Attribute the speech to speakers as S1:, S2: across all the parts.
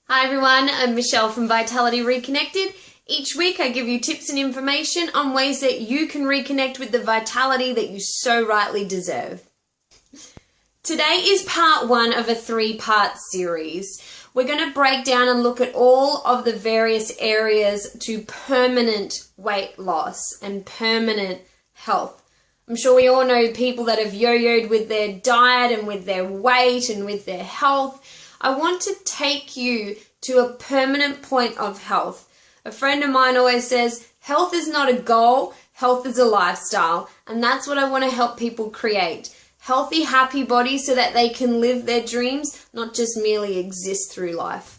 S1: Hi everyone, I'm Michelle from Vitality Reconnected. Each week I give you tips and information on ways that you can reconnect with the vitality that you so rightly deserve. Today is part one of a three-part series. We're going to break down and look at all of the various areas to permanent weight loss and permanent health. I'm sure we all know people that have yo-yoed with their diet and with their weight and with their health. I want to take you to a permanent point of health. A friend of mine always says, health is not a goal, health is a lifestyle. And that's what I want to help people create. Healthy, happy bodies so that they can live their dreams, not just merely exist through life.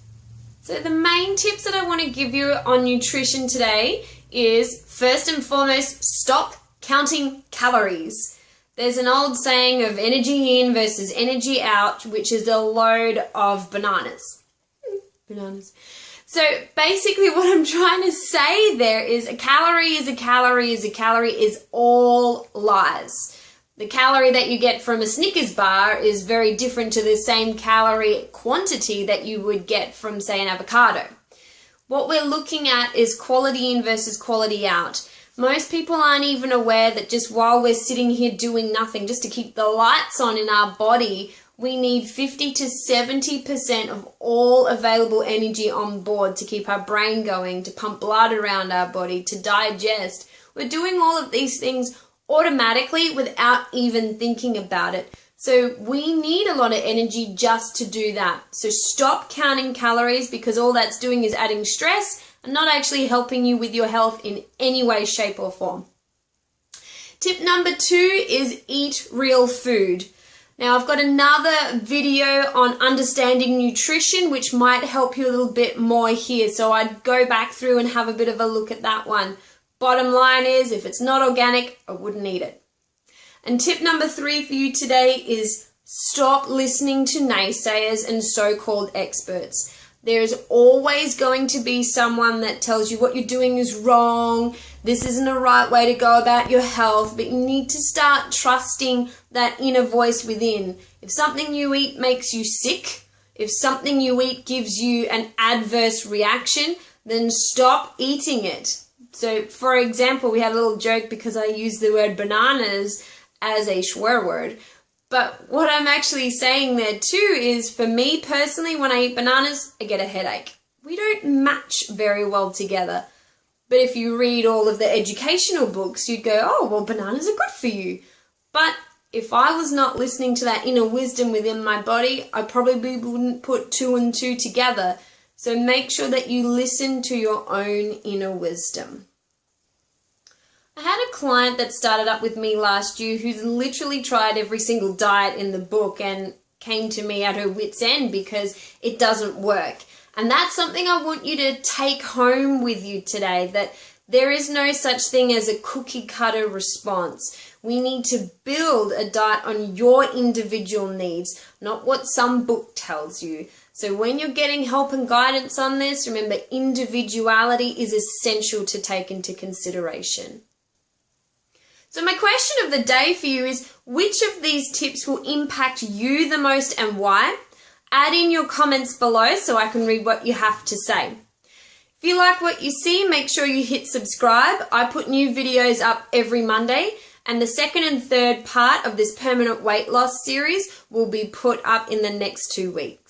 S1: So the main tips that I want to give you on nutrition today is, first and foremost, stop counting calories. There's an old saying of energy in versus energy out, which is a load of bananas. Bananas. So basically what I'm trying to say there is a calorie is a calorie is a calorie is all lies. The calorie that you get from a Snickers bar is very different to the same calorie quantity that you would get from, say, an avocado. What we're looking at is quality in versus quality out. Most people aren't even aware that just while we're sitting here doing nothing, just to keep the lights on in our body, we need 50 to 70% of all available energy on board to keep our brain going, to pump blood around our body, to digest. We're doing all of these things automatically without even thinking about it. So we need a lot of energy just to do that. So stop counting calories, because all that's doing is adding stress and not actually helping you with your health in any way, shape or form. Tip number 2 is eat real food. Now I've got another video on understanding nutrition which might help you a little bit more here, so I'd go back through and have a bit of a look at that one. Bottom line is, if it's not organic, I wouldn't eat it. And tip number 3 for you today is stop listening to naysayers and so-called experts. There's always going to be someone that tells you what you're doing is wrong, this isn't a right way to go about your health, but you need to start trusting that inner voice within. If something you eat makes you sick, if something you eat gives you an adverse reaction, then stop eating it. So, for example, we had a little joke because I used the word bananas as a swear word. But what I'm actually saying there too is, for me personally, when I eat bananas, I get a headache. We don't match very well together. But if you read all of the educational books, you'd go, oh, well, bananas are good for you. But if I was not listening to that inner wisdom within my body, I probably wouldn't put 2 and 2 together. So make sure that you listen to your own inner wisdom. I had a client that started up with me last year who's literally tried every single diet in the book and came to me at her wit's end because it doesn't work. And that's something I want you to take home with you today, that there is no such thing as a cookie cutter response. We need to build a diet on your individual needs, not what some book tells you. So when you're getting help and guidance on this, remember, individuality is essential to take into consideration. So my question of the day for you is, which of these tips will impact you the most and why? Add in your comments below so I can read what you have to say. If you like what you see, make sure you hit subscribe. I put new videos up every Monday, and the second and third part of this permanent weight loss series will be put up in the next 2 weeks.